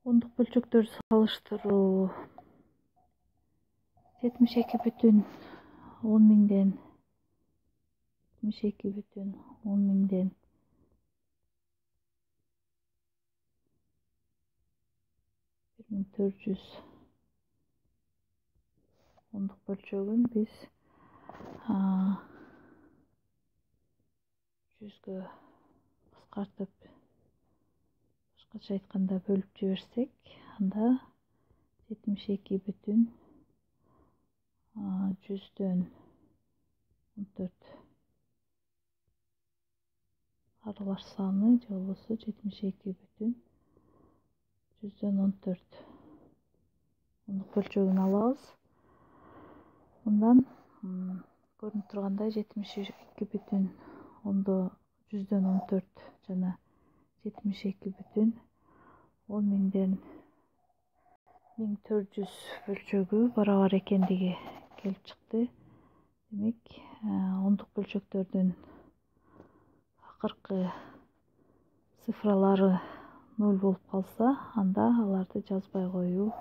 Ондук бөлчөктөр салыштыруу 72,10 миңден 72,10 миңден 1400 ондук бөлчөгүн биз 100гө кыскартып, башкача айтканда бөлүп жиберсек, анда 72,100дөн 14 аралаш саны же болбосо 72,100дөн 14 ондук бөлчөгүн алабыз. Мындан көрүнүп тургандай 72,100дөн 14 жана 72,10 миңден 1400 бөлчөгү барабар экендиги келип чыкты. Демек, ондук бөлчөктөрдүн акыркы цифралары 0 болуп калса, анда аларды жазбай коюуга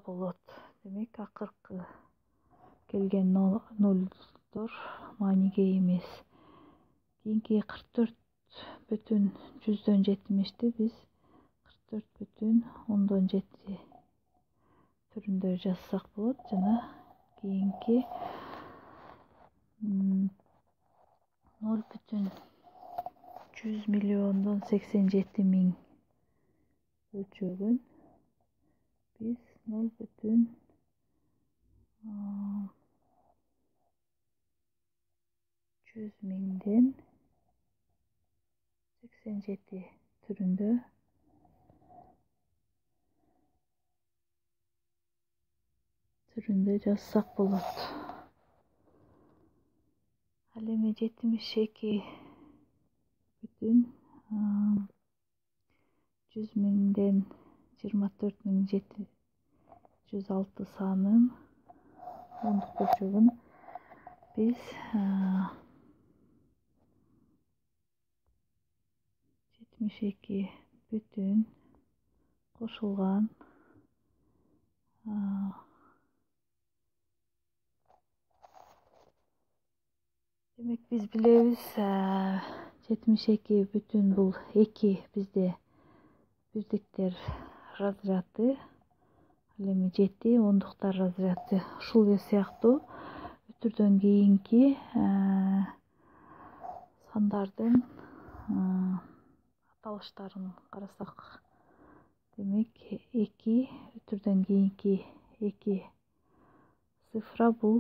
болот. Демек, акыркы келген нолдор мааниге эмес. Кийинки 44,100дөн 70ти биз 44,7 түрүндө жазсак болот, жана кийинки 0,100 миллиондон 87 миң бөлчөгүн биз 0,100 миңден 87 түрүндө жазсак болот. Ал эми 72,100 миңден 24,706 санын ондук бөлчөгүн биз 72,1 кошулган демек, биз билебиз 72,1 бул 2 бизде бирдиктер разряды, ал эми 7 ондуктар разряды. Ушул сыяктуу өтүрдөн кийинки сандардын аталыштарын карасак, демек 2 өтүрдөн кийинки 2 цифра бул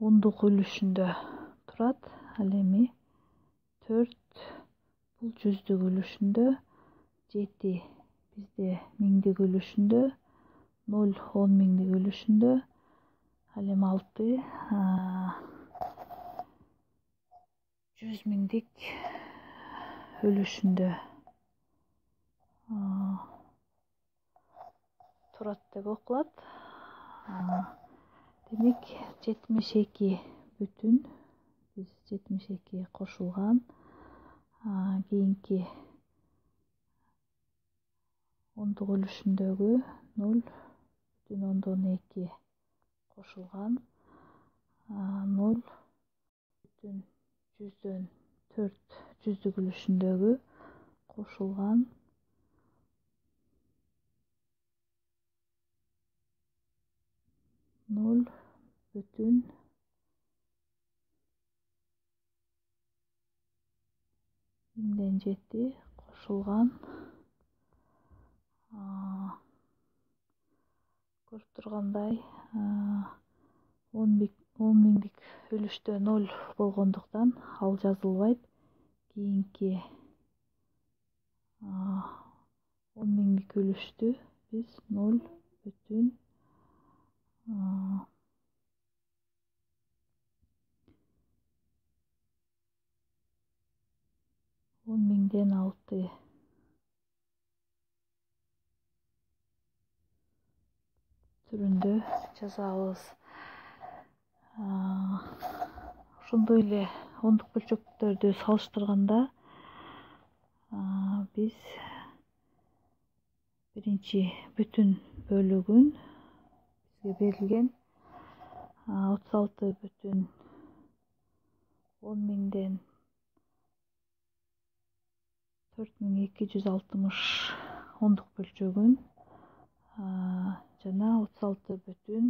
ондук үлүшүндө турат. Ал эми 4 бул жүздүк үлүшүндө, 7 бизде миңдик үлүшүндө, 0 10 миңдик үлүшүндө, ал эми 6 100 миңдик үлүшүндө турат деп окулат. Демек, 72 бүтүн биз 72 кошулган кийинки ондук үлүшүндөгү 0,2 кошулган 0,100дөн 4 жүздүк үлүшүндөгү кошулган 0,7 кошулган көрүп тургандай 10 миңдик үлүштө 0 болгондуктан ал жазылбайт. Кийинки 10 миңдик үлүштү биз 0,10 миңден 6 түрүндө жазабыз. Ошондой эле ондук бөлчөктөрдү салыштырганда Биз биринчи бүтүн бөлүгүн бизге берилген 36,10 миңден 4260 ондук бөлчөгүн жана 36,1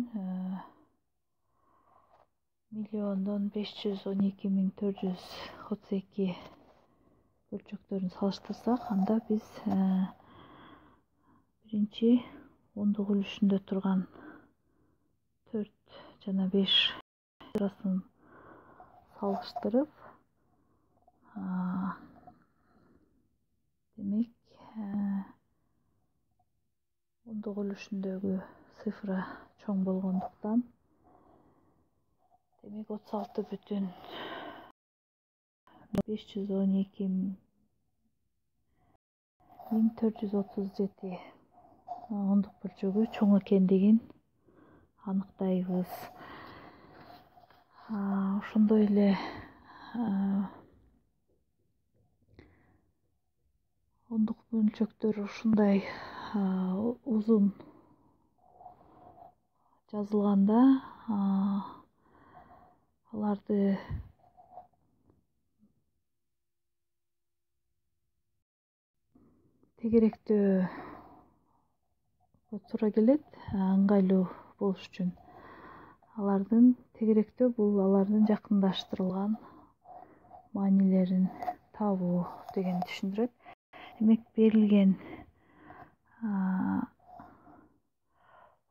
миллиондон 512,432 бөлчөктөрүн салыштырсак, анда биз биринчи ондук үлүшүндө турган 4 жана 5 цифрасын салыштырып, демек ондук үлүшүндөгү цифра чоң болгондуктан, демек 36,512,437 ондук бөлчөгү чоң экендигин аныктайбыз. Ошондой эле ондук бөлчөктөр ушундай узун жазылганда аларды тегеректөөгө туура келет. Ыңгайлуу болуш үчүн алардын тегеректөө бул алардын жакындаштырылган маанилерин табуу дегенди түшүндүрөт. Демек берилген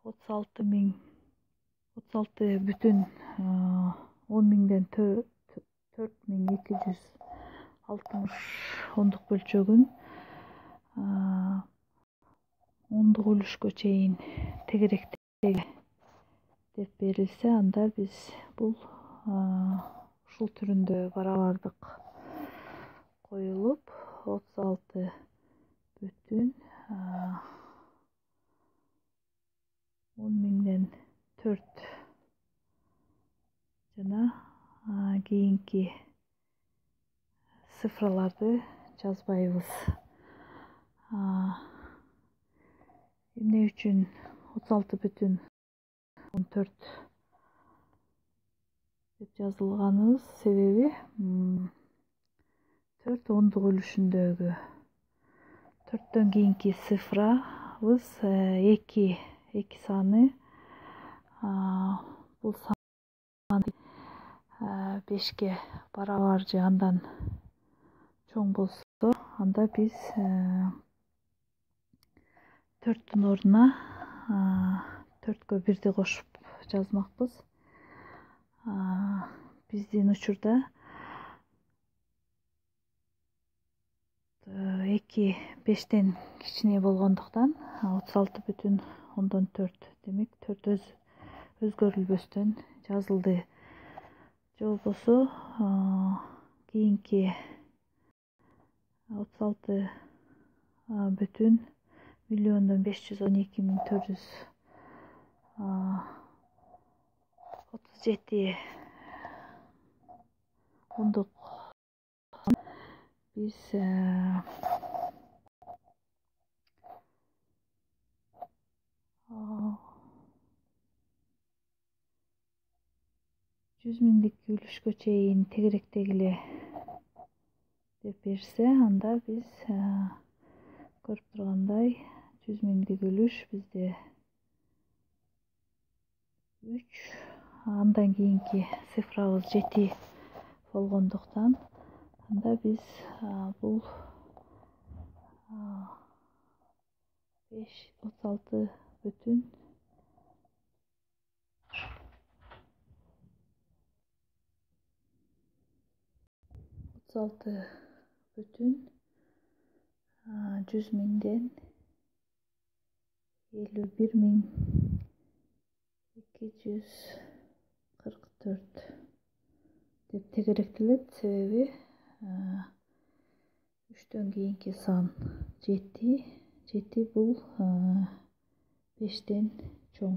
36,10 миңден 4260 ондук бөлчөгүн ондук үлүшкө чейин тегеректеги деп берилсе, анда биз бул ушул түрүндө барабардык коюлуп 36,10 миңден 4 жана кийинки цифраларды жазбайбыз. Эмне үчүн 36,14 деп жазылганыбыз себеби 4 ондук үлүшүндөгү 4төн кийинки цифрабыз 2 саны. Бул сан 5ке барабар же андан чоң болсо, анда биз 4түн ордуна 4кө 1ди кошуп жазмакпыз. Биздин учурда 2 5тен кичине болгондуктан 36,10 демек 4 өзгөрүлбөстөн жазылды. Же болбосо кийинки 36,512,437 ондук биз 100 миңдик үлүшкө чейин тегеректегиле деп берсе, анда биз көрүп тургандай 100 миңдик үлүш бизде 3, андан кийинки цифрабыз 7 болгондуктан, анда биз бул 36,100 миңден 51,244 деп тегеректелет. Себеби 3төн кийинки сан 7 бул 5тен чоң.